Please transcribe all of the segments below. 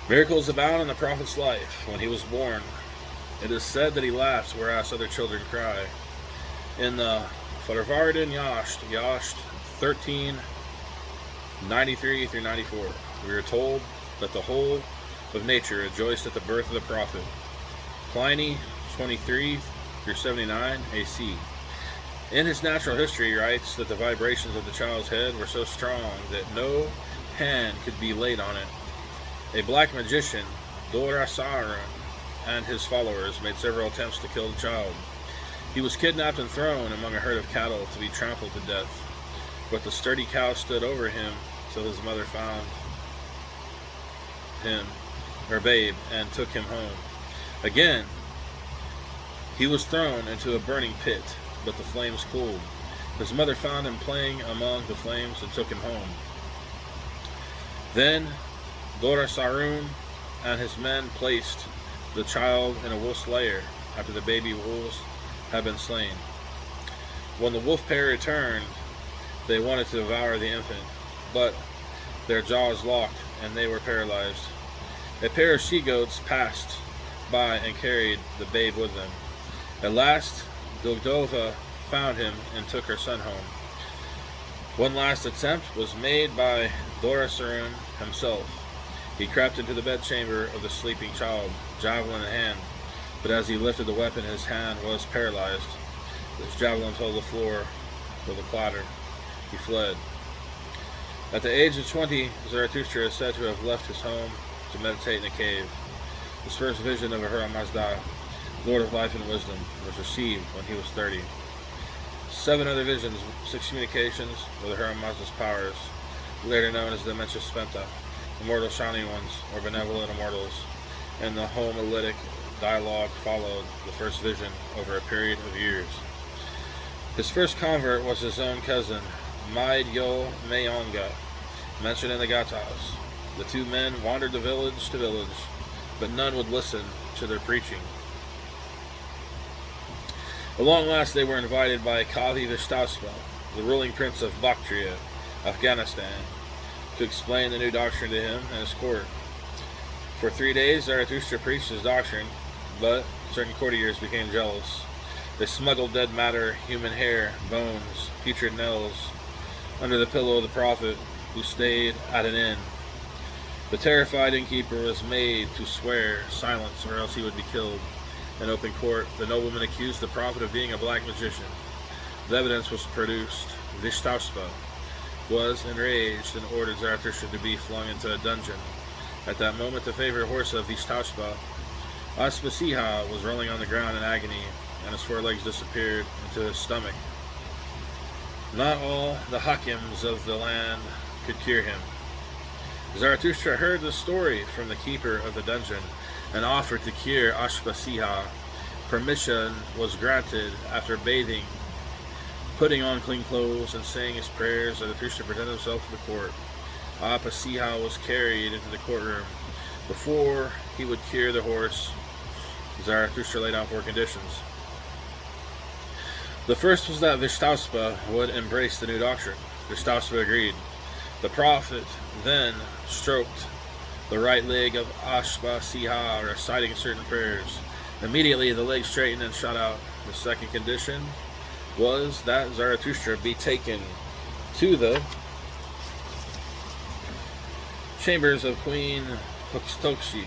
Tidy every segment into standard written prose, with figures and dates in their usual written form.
Miracles abound in the prophet's life. When he was born, it is said that he laughs, whereas other children cry. In the Farvarden Yasht 13:93 through 94, we are told that the whole of nature rejoiced at the birth of the prophet. Pliny 23 through 79 AC. In his natural history, he writes that the vibrations of the child's head were so strong that no hand could be laid on it. A black magician, Dorasaran, and his followers made several attempts to kill the child. He was kidnapped and thrown among a herd of cattle to be trampled to death. But the sturdy cow stood over him till his mother found him, her babe, and took him home. Again, he was thrown into a burning pit, but the flames cooled. His mother found him playing among the flames and took him home. Then Dorasarun and his men placed the child in a wolf's lair after the baby wolves had been slain. When the wolf pair returned, they wanted to devour the infant, but their jaws locked and they were paralyzed. A pair of she-goats passed by and carried the babe with them. At last, Dugdova found him and took her son home. One last attempt was made by Dorasarun himself. He crept into the bedchamber of the sleeping child, javelin in hand, but as he lifted the weapon, his hand was paralyzed. His javelin fell to the floor with a clatter. He fled. At the age of 20, Zarathustra is said to have left his home to meditate in a cave. His first vision of Ahura Mazda, Lord of Life and Wisdom, was received when he was 30. 7 other visions, 6 communications with Ahura Mazda's powers, later known as the Dimensia Spenta, immortal shining ones, or benevolent immortals, and the homiletic dialogue followed the first vision over a period of years. His first convert was his own cousin, Maidyo Mayonga, mentioned in the Gathas. The two men wandered the village to village, but none would listen to their preaching. At long last they were invited by Kavi Vishtaspa, the ruling prince of Bactria, Afghanistan, to explain the new doctrine to him and his court. For 3 days Zarathustra preached his doctrine, but certain courtiers became jealous. They smuggled dead matter, human hair, bones, putrid nails, under the pillow of the prophet, who stayed at an inn. The terrified innkeeper was made to swear silence, or else he would be killed. In open court, the nobleman accused the prophet of being a black magician. The evidence was produced. Vishtaspa was enraged and ordered Zarathustra to be flung into a dungeon. At that moment, the favorite horse of Vishtaspa, Aspasiha, was rolling on the ground in agony, and his 4 legs disappeared into his stomach. Not all the hakims of the land could cure him. Zarathustra heard the story from the keeper of the dungeon and offered to cure Ashpasiha. Permission was granted. After bathing, putting on clean clothes, and saying his prayers, Zarathustra presented himself to the court. Apasiha was carried into the courtroom. Before he would cure the horse, Zarathustra laid out 4 conditions. The first was that Vishtaspa would embrace the new doctrine. Vishtaspa agreed. The prophet then stroked the right leg of Ashpasiha, reciting certain prayers. Immediately the leg straightened and shot out. The second condition was that Zarathustra be taken to the chambers of Queen Huxtokshi.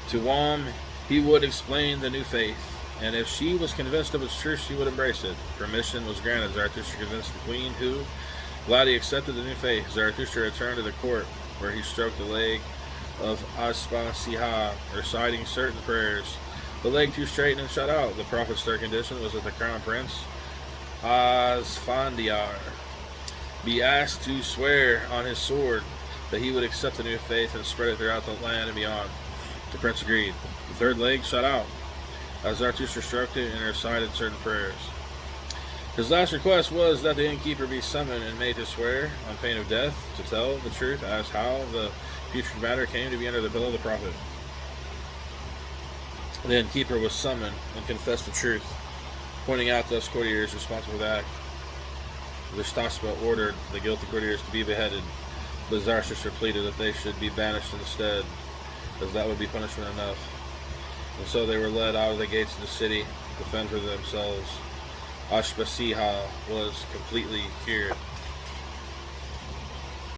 To whom he would explain the new faith, and if she was convinced of its truth, she would embrace it. Permission was granted. Zarathustra convinced the queen, who gladly accepted the new faith. Zarathustra returned to the court, where he stroked the leg of Aspasiha, reciting certain prayers. The leg too straightened and shut out. The prophet's third condition was that the crown prince, Asfandiar, be asked to swear on his sword that he would accept the new faith and spread it throughout the land and beyond. The prince agreed. The third leg shut out, as Zarathustra stroked it and recited certain prayers. His last request was that the innkeeper be summoned and made to swear, on pain of death, to tell the truth as how the putrid matter came to be under the pillow of the prophet. The innkeeper was summoned and confessed the truth, pointing out those courtiers responsible for the act. Vishtaspa ordered the guilty courtiers to be beheaded, but Zarathustra pleaded that they should be banished instead. as that would be punishment enough. And so they were led out of the gates of the city to fend for themselves. Ashbasiha was completely cured.